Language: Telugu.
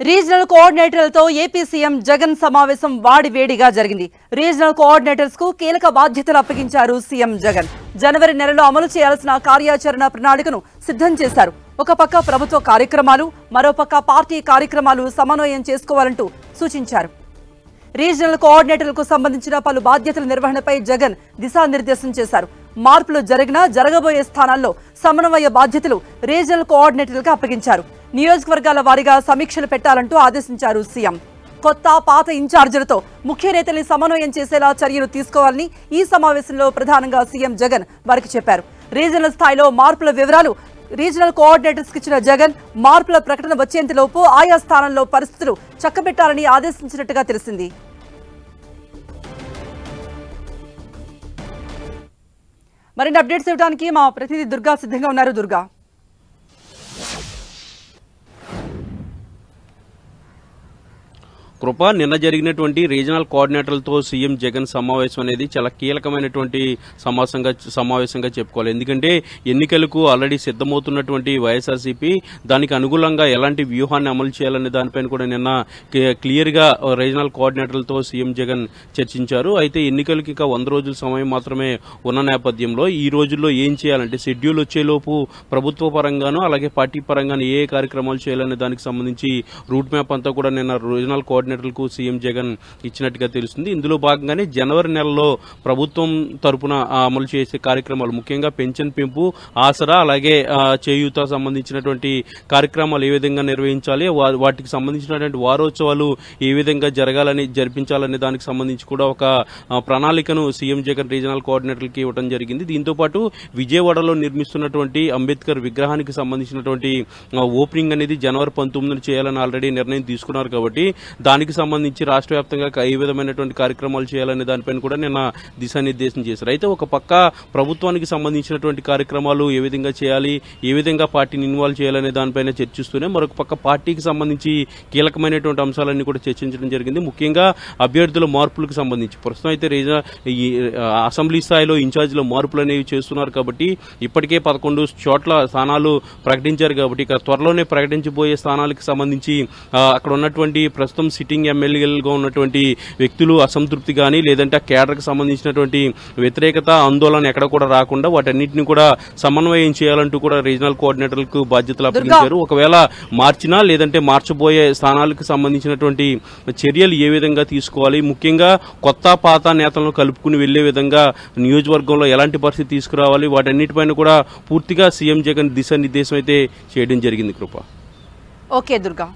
రీజనల్ కోఆర్డినేటర్లతో ఏపీ సీఎం జగన్ సమావేశం వాడివేడిగా జరిగింది. రీజనల్ కోఆర్డినేటర్స్ కు కీలక బాధ్యతలు అప్పగించారు సీఎం జగన్. జనవరి నెలలో అమలు చేయాల్సిన కార్యాచరణ ప్రణాళికను సిద్ధం చేశారు. ఒక పక్క ప్రభుత్వ కార్యక్రమాలు, మరోపక్క పార్టీ కార్యక్రమాలు సమన్వయం చేసుకోవాలంటూ సూచించారు. రీజనల్ కోఆర్డినేటర్లకు సంబంధించిన పలు బాధ్యతల నిర్వహణపై జగన్ దిశానిర్దేశం చేశారు. మార్పులు జరిగినా జరగబోయే స్థానాల్లో సమన్వయ బాధ్యతలు రీజనల్ కోఆర్డినేటర్లకు అప్పగించారు. నియోజకవర్గాల వారీగా సమీక్షలు పెట్టాలంటూ ఆదేశించారు సీఎం. కొత్త పాత ఇన్ఛార్జీలతో ముఖ్య నేతల్ని సమన్వయం చేసేలా చర్యలు తీసుకోవాలని ఈ సమావేశంలో ప్రధానంగా సీఎం జగన్ వారికి చెప్పారు. రీజనల్ స్థాయిలో మార్పుల వివరాలు రీజనల్ కోఆర్డినేటర్స్ ఇచ్చిన జగన్ మార్పుల ప్రకటన వచ్చేంతలోపు ఆయా స్థానంలో పరిస్థితులు చక్కబెట్టాలని ఆదేశించినట్టుగా తెలిసింది. మరిన్ని అప్డేట్స్ ఇవ్వడానికి మా ప్రతినిధి దుర్గా సిద్ధంగా ఉన్నారు. దుర్గా, కృప, నిన్న జరిగినటువంటి రీజనల్ కోఆర్డినేటర్లతో సీఎం జగన్ సమావేశం అనేది చాలా కీలకమైనటువంటి సమావేశంగా చెప్పుకోవాలి. ఎందుకంటే ఎన్నికలకు ఆల్రెడీ సిద్దమవుతున్నటువంటి వైఎస్ఆర్సీపీ దానికి అనుగుణంగా ఎలాంటి వ్యూహాన్ని అమలు చేయాలనే దానిపైన కూడా నిన్న క్లియర్ గా రీజనల్ కోఆర్డినేటర్లతో సీఎం జగన్ చర్చించారు. అయితే ఎన్నికలకు ఇంకా 100 రోజుల సమయం మాత్రమే ఉన్న నేపథ్యంలో ఈ రోజుల్లో ఏం చేయాలంటే షెడ్యూల్ వచ్చేలోపు ప్రభుత్వ పరంగాను అలాగే పార్టీ పరంగాను ఏ కార్యక్రమాలు చేయాలనే దానికి సంబంధించి రూట్ మ్యాప్ అంతా కూడా నిన్న రీజనల్ కోఆర్డినేటర్లకు సీఎం జగన్ ఇచ్చినట్టుగా తెలుస్తుంది. ఇందులో భాగంగానే జనవరి నెలలో ప్రభుత్వం తరపున అమలు చేసే కార్యక్రమాలు, ముఖ్యంగా పెన్షన్ పెంపు, ఆసరా అలాగే చేయూత సంబంధించినటువంటి కార్యక్రమాలు ఏ విధంగా నిర్వహించాలి, వాటికి సంబంధించినటువంటి వారోత్సవాలు ఏ విధంగా జరిపించాలనే దానికి సంబంధించి కూడా ఒక ప్రణాళికను సీఎం జగన్ రీజనల్ కోఆర్డినేటర్లకి ఇవ్వడం జరిగింది. దీంతో పాటు విజయవాడలో నిర్మిస్తున్నటువంటి అంబేద్కర్ విగ్రహానికి సంబంధించినటువంటి ఓపెనింగ్ అనేది జనవరి 19న చేయాలని ఆల్రెడీ నిర్ణయం తీసుకున్నారు. కాబట్టి దానికి సంబంధించి రాష్ట్ర వ్యాప్తంగా ఏ విధమైనటువంటి కార్యక్రమాలు చేయాలనే దానిపైన కూడా నిన్న దిశానిర్దేశం చేశారు. అయితే ఒక పక్క ప్రభుత్వానికి సంబంధించినటువంటి కార్యక్రమాలు ఏ విధంగా చేయాలి, ఏ విధంగా పార్టీని ఇన్వాల్వ్ చేయాలనే దానిపైన చర్చిస్తూనే మరొక పక్క పార్టీకి సంబంధించి కీలకమైనటువంటి అంశాలన్నీ కూడా చర్చించడం జరిగింది. ముఖ్యంగా అభ్యర్థుల మార్పులకు సంబంధించి ప్రస్తుతం అయితే అసెంబ్లీ స్థాయిలో ఇన్ఛార్జీల మార్పులు అనేవి చేస్తున్నారు. కాబట్టి ఇప్పటికే 11 చోట్ల స్థానాలు ప్రకటించారు. కాబట్టి ఇక త్వరలోనే ప్రకటించబోయే స్థానాలకు సంబంధించి అక్కడ ఉన్నటువంటి ప్రస్తుతం సిట్టింగ్ ఎమ్మెల్యేలుగా ఉన్నటువంటి వ్యక్తులు అసంతృప్తి కానీ లేదంటే ఆ కేడర్కి సంబంధించినటువంటి వ్యతిరేకత, ఆందోళన ఎక్కడ కూడా రాకుండా వాటన్నిటిని కూడా సమన్వయం చేయాలంటూ కూడా రీజనల్ కోఆర్డినేటర్లకు బాధ్యతలు అప్పగించారు. ఒకవేళ మార్చినా లేదంటే మార్చబోయే స్థానాలకు సంబంధించినటువంటి చర్యలు ఏ విధంగా తీసుకోవాలి, ముఖ్యంగా కొత్త పాత నేతలను కలుపుకుని వెళ్లే విధంగా నియోజకవర్గంలో ఎలాంటి పరిస్థితి తీసుకురావాలి, వాటన్నిటిపైన కూడా పూర్తిగా సీఎం జగన్ దిశానిర్దేశం అయితే చేయడం జరిగింది. కృప. ఓకే దుర్గా.